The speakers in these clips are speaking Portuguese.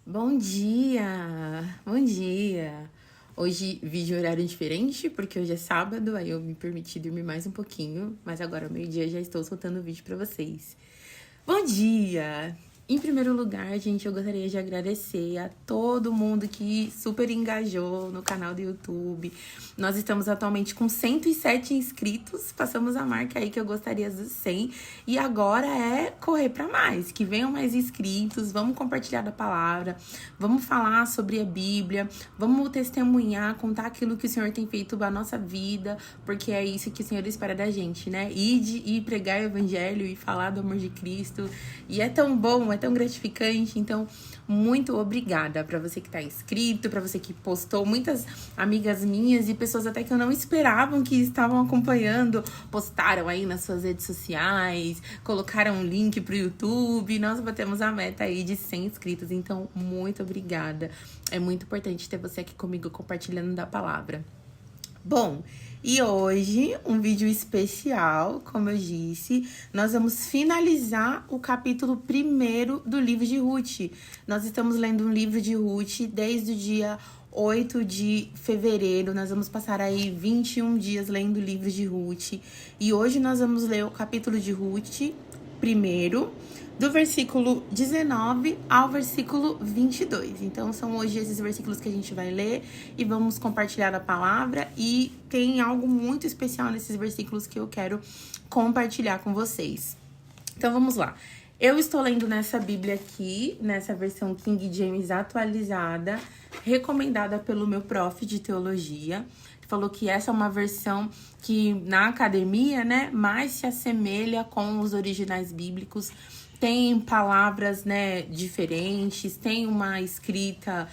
Bom dia! Bom dia! Hoje vídeo horário diferente, porque hoje é sábado, aí eu me permiti dormir mais um pouquinho, mas agora ao meio-dia já estou soltando o vídeo pra vocês. Bom dia! Em primeiro lugar, gente, eu gostaria de agradecer a todo mundo que super engajou no canal do YouTube. Nós estamos atualmente com 107 inscritos, passamos a marca aí que eu gostaria dos 100. E agora é correr para mais, que venham mais inscritos, vamos compartilhar da palavra, vamos falar sobre a Bíblia, vamos testemunhar, contar aquilo que o Senhor tem feito na nossa vida, porque é isso que o Senhor espera da gente, né? Ir pregar o evangelho e falar do amor de Cristo. E é tão bom, é tão gratificante. Então, muito obrigada para você que tá inscrito, para você que postou. Muitas amigas minhas e pessoas até que eu não esperavam que estavam acompanhando, postaram aí nas suas redes sociais, colocaram um link pro YouTube. Nós batemos a meta aí de 100 inscritos. Então, muito obrigada. É muito importante ter você aqui comigo compartilhando da palavra. Bom, e hoje, um vídeo especial, como eu disse, nós vamos finalizar o capítulo 1º do livro de Ruth. Nós estamos lendo um livro de Ruth desde o dia 8 de fevereiro, nós vamos passar aí 21 dias lendo o livro de Ruth. E hoje nós vamos ler o capítulo de Ruth, primeiro, do versículo 19 ao versículo 22. Então, são hoje esses versículos que a gente vai ler e vamos compartilhar a palavra. E tem algo muito especial nesses versículos que eu quero compartilhar com vocês. Então, vamos lá. Eu estou lendo nessa Bíblia aqui, nessa versão King James atualizada, recomendada pelo meu prof de teologia. Ele falou que essa é uma versão que, na academia, né, mais se assemelha com os originais bíblicos. Tem palavras, né, diferentes, tem uma escrita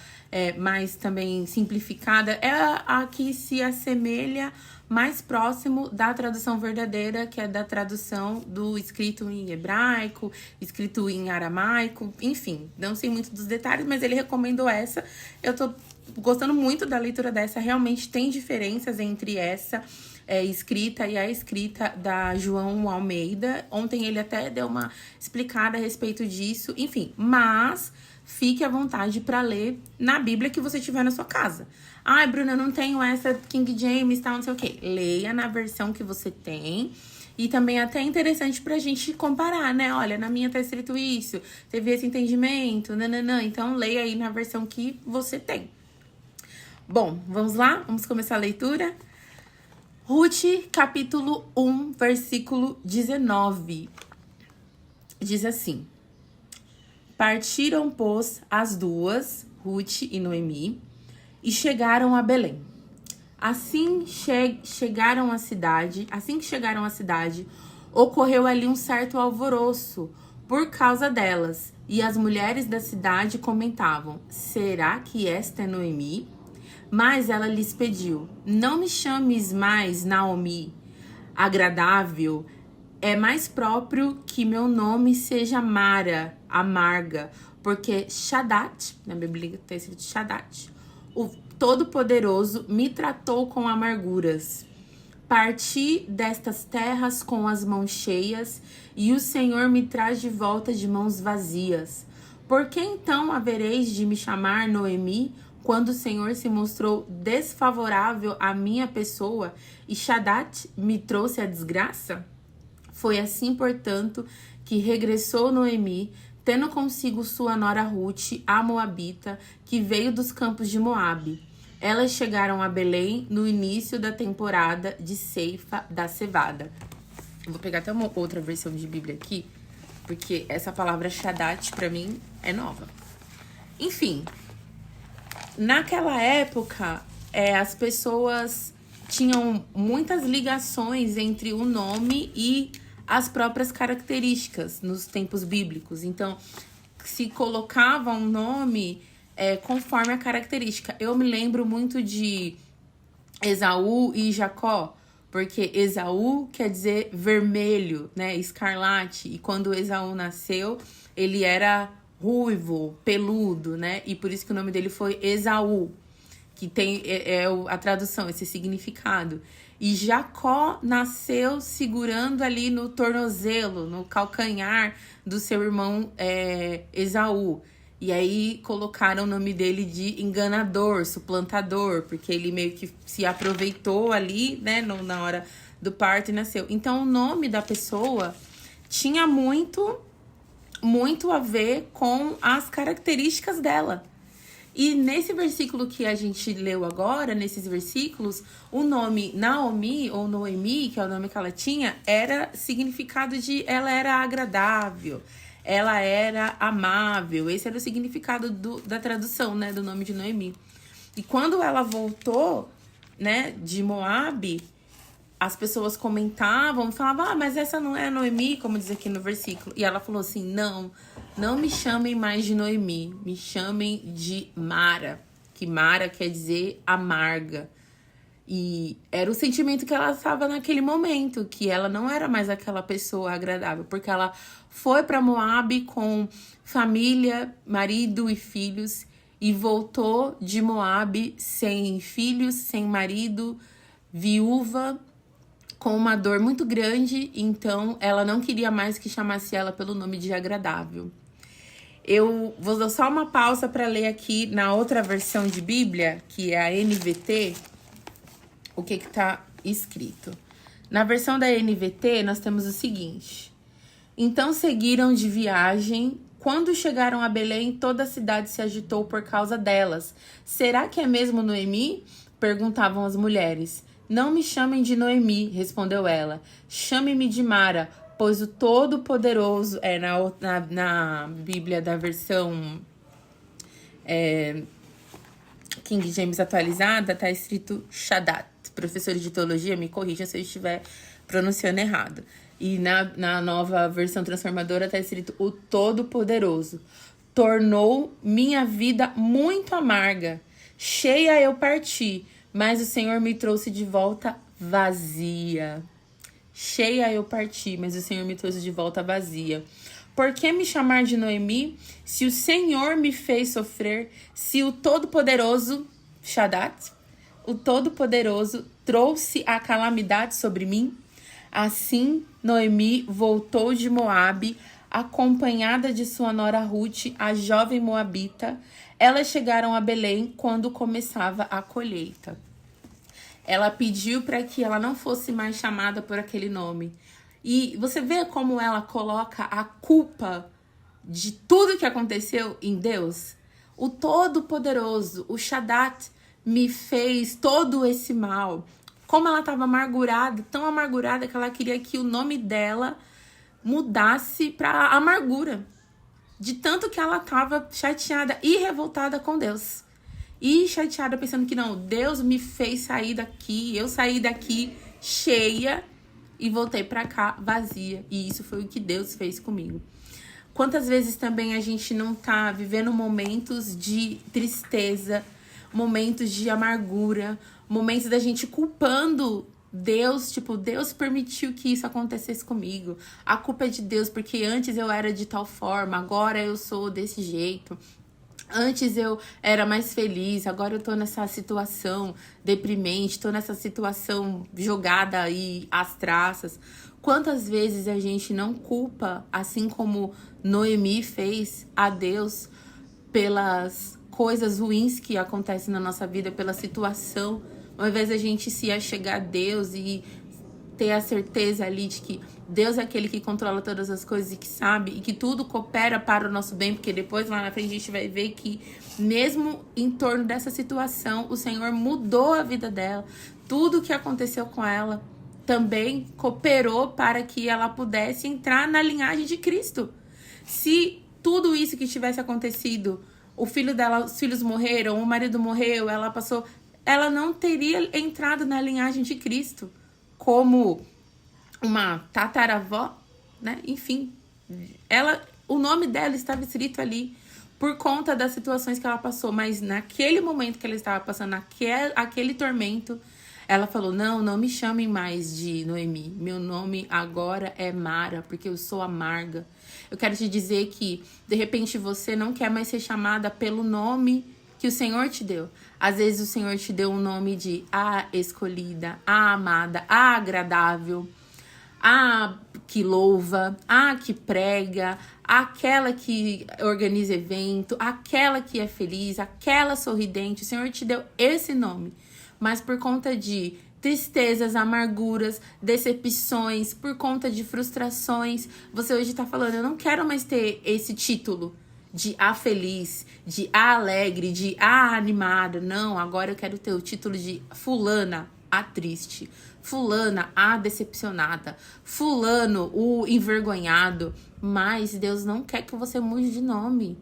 mais também simplificada. É a que se assemelha mais próximo da tradução verdadeira, que é da tradução do escrito em hebraico, escrito em aramaico, enfim. Não sei muito dos detalhes, mas ele recomendou essa. Eu tô gostando muito da leitura dessa, realmente tem diferenças entre essa escrita e a escrita da João Almeida. Ontem ele até deu uma explicada a respeito disso, enfim, mas fique à vontade para ler na Bíblia que você tiver na sua casa. Ai, Bruna, eu não tenho essa King James, tal, não sei o quê. Leia na versão que você tem. E também é até interessante pra gente comparar, né? Olha, na minha tá escrito isso, teve esse entendimento, nananã. Então, leia aí na versão que você tem. Bom, vamos lá? Vamos começar a leitura? Ruth, capítulo 1, versículo 19. Diz assim: Partiram, pois, as duas, Ruth e Noemi, e chegaram a Belém. Assim que chegaram à cidade, ocorreu ali um certo alvoroço por causa delas, e as mulheres da cidade comentavam: será que esta é Noemi? Mas ela lhes pediu: não me chames mais Naomi, agradável. É mais próprio que meu nome seja Mara, amarga, porque Shaddai, na Bíblia está escrito Shaddai, o Todo-Poderoso me tratou com amarguras. Parti destas terras com as mãos cheias, e o Senhor me traz de volta de mãos vazias. Por que então havereis de me chamar Noemi, quando o Senhor se mostrou desfavorável à minha pessoa e Shaddai me trouxe a desgraça? Foi assim, portanto, que regressou Noemi, tendo consigo sua nora Ruth, a Moabita, que veio dos campos de Moabe. Elas chegaram a Belém no início da temporada de ceifa da cevada. Eu vou pegar até uma outra versão de Bíblia aqui, porque essa palavra Shaddai, para mim, é nova. Enfim, naquela época, as pessoas tinham muitas ligações entre o nome e as próprias características nos tempos bíblicos. Então, se colocava um nome conforme a característica. Eu me lembro muito de Esaú e Jacó, porque Esaú quer dizer vermelho, né, escarlate. E quando Esaú nasceu, ele era ruivo, peludo, né? E por isso que o nome dele foi Esaú, que tem a tradução, esse significado. E Jacó nasceu segurando ali no tornozelo, no calcanhar do seu irmão Esaú. E aí colocaram o nome dele de enganador, suplantador, porque ele meio que se aproveitou ali, né, na hora do parto e nasceu. Então o nome da pessoa tinha muito a ver com as características dela. E nesse versículo que a gente leu agora, nesses versículos, o nome Naomi, ou Noemi, que é o nome que ela tinha, era significado de ela era agradável, ela era amável. Esse era o significado da tradução, né, do nome de Noemi. E quando ela voltou, né, de Moabe, as pessoas comentavam, falavam, mas essa não é a Noemi, como diz aqui no versículo. E ela falou assim, não me chamem mais de Noemi, me chamem de Mara, que Mara quer dizer amarga. E era o sentimento que ela estava naquele momento, que ela não era mais aquela pessoa agradável, porque ela foi para Moabe com família, marido e filhos, e voltou de Moabe sem filhos, sem marido, viúva, com uma dor muito grande. Então ela não queria mais que chamasse ela pelo nome de agradável. Eu vou dar só uma pausa para ler aqui na outra versão de Bíblia, que é a NVT, o que está escrito. Na versão da NVT, nós temos o seguinte. Então seguiram de viagem. Quando chegaram a Belém, toda a cidade se agitou por causa delas. Será que é mesmo Noemi? Perguntavam as mulheres. Não me chamem de Noemi, respondeu ela. Chame-me de Mara, pois o Todo-Poderoso... na Bíblia da versão King James atualizada, está escrito Shaddai. Professores de teologia, me corrija se eu estiver pronunciando errado. E na nova versão transformadora está escrito o Todo-Poderoso. Tornou minha vida muito amarga. Cheia eu parti, mas o Senhor me trouxe de volta vazia. Cheia eu parti, mas o Senhor me trouxe de volta vazia. Por que me chamar de Noemi? Se o Senhor me fez sofrer, se o Todo-Poderoso, Shaddai, o Todo-Poderoso trouxe a calamidade sobre mim? Assim, Noemi voltou de Moabe, acompanhada de sua nora Ruth, a jovem moabita. Elas chegaram a Belém quando começava a colheita. Ela pediu para que ela não fosse mais chamada por aquele nome. E você vê como ela coloca a culpa de tudo que aconteceu em Deus? O Todo-Poderoso, o Shaddai, me fez todo esse mal. Como ela estava amargurada, tão amargurada que ela queria que o nome dela mudasse para amargura. De tanto que ela estava chateada e revoltada com Deus. E chateada pensando que não, Deus me fez sair daqui, eu saí daqui cheia e voltei para cá vazia. E isso foi o que Deus fez comigo. Quantas vezes também a gente não tá vivendo momentos de tristeza, momentos de amargura, momentos da gente culpando Deus, tipo, Deus permitiu que isso acontecesse comigo. A culpa é de Deus, porque antes eu era de tal forma, agora eu sou desse jeito. Antes eu era mais feliz, agora eu tô nessa situação deprimente, tô nessa situação jogada aí às traças. Quantas vezes a gente não culpa, assim como Noemi fez, a Deus pelas coisas ruins que acontecem na nossa vida, pela situação, ao invés da gente se achegar a Deus e ter a certeza ali de que Deus é aquele que controla todas as coisas e que sabe e que tudo coopera para o nosso bem, porque depois lá na frente a gente vai ver que mesmo em torno dessa situação, o Senhor mudou a vida dela. Tudo que aconteceu com ela também cooperou para que ela pudesse entrar na linhagem de Cristo. Se tudo isso que tivesse acontecido, o filho dela, os filhos morreram, o marido morreu, ela não teria entrado na linhagem de Cristo como uma tataravó, né? Enfim, o nome dela estava escrito ali por conta das situações que ela passou, mas naquele momento que ela estava passando aquele tormento, ela falou, não me chamem mais de Noemi, meu nome agora é Mara, porque eu sou amarga. Eu quero te dizer que, de repente, você não quer mais ser chamada pelo nome que o Senhor te deu. Às vezes o Senhor te deu um nome de a escolhida, a amada, a agradável, a que louva, a que prega, aquela que organiza evento, aquela que é feliz, aquela sorridente. O Senhor te deu esse nome, mas por conta de tristezas, amarguras, decepções, por conta de frustrações, você hoje tá falando, eu não quero mais ter esse título de a feliz, de a alegre, de a animada. Não, agora eu quero ter o título de fulana, a triste, fulana, a decepcionada, fulano, o envergonhado. Mas Deus não quer que você mude de nome.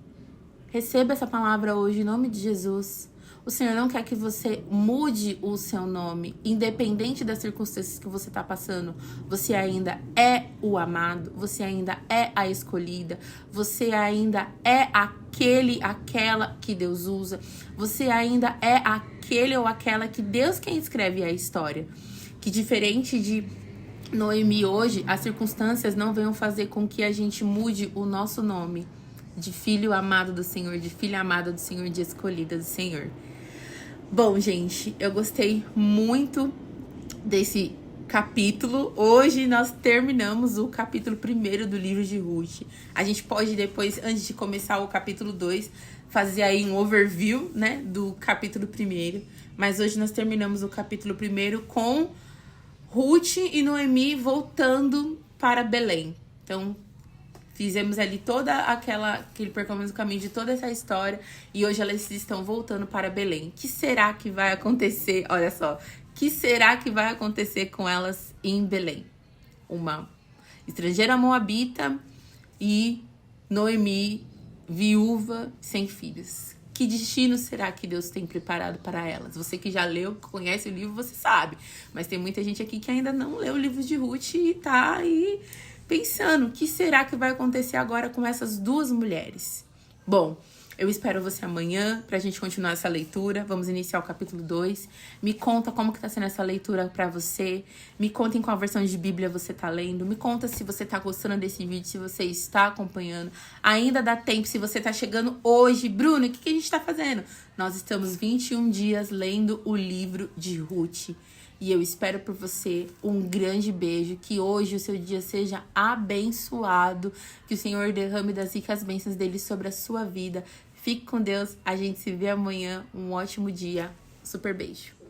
Receba essa palavra hoje em nome de Jesus. O Senhor não quer que você mude o seu nome, independente das circunstâncias que você está passando. Você ainda é o amado, você ainda é a escolhida, você ainda é aquela que Deus usa, você ainda é aquele ou aquela que Deus quem escreve a história. Que diferente de Noemi hoje, as circunstâncias não venham fazer com que a gente mude o nosso nome de filho amado do Senhor, de filha amada do Senhor, de escolhida do Senhor. Bom, gente, eu gostei muito desse capítulo. Hoje nós terminamos o capítulo 1 do livro de Ruth. A gente pode depois, antes de começar o capítulo 2, fazer aí um overview, né, do capítulo 1. Mas hoje nós terminamos o capítulo 1 com Ruth e Noemi voltando para Belém. Então, fizemos ali aquele percorremos o caminho de toda essa história e hoje elas estão voltando para Belém. O que será que vai acontecer? Olha só, o que será que vai acontecer com elas em Belém? Uma estrangeira moabita e Noemi, viúva, sem filhos. Que destino será que Deus tem preparado para elas? Você que já leu, conhece o livro, você sabe. Mas tem muita gente aqui que ainda não leu o livro de Ruth e tá aí pensando, o que será que vai acontecer agora com essas duas mulheres? Bom, eu espero você amanhã pra gente continuar essa leitura. Vamos iniciar o capítulo 2. Me conta como que tá sendo essa leitura pra você. Me conta em qual versão de Bíblia você tá lendo. Me conta se você tá gostando desse vídeo, se você está acompanhando. Ainda dá tempo, se você tá chegando hoje. Bruno, o que a gente tá fazendo? Nós estamos 21 dias lendo o livro de Ruth. E eu espero por você um grande beijo, que hoje o seu dia seja abençoado, que o Senhor derrame das ricas bênçãos dele sobre a sua vida. Fique com Deus, a gente se vê amanhã, um ótimo dia, super beijo.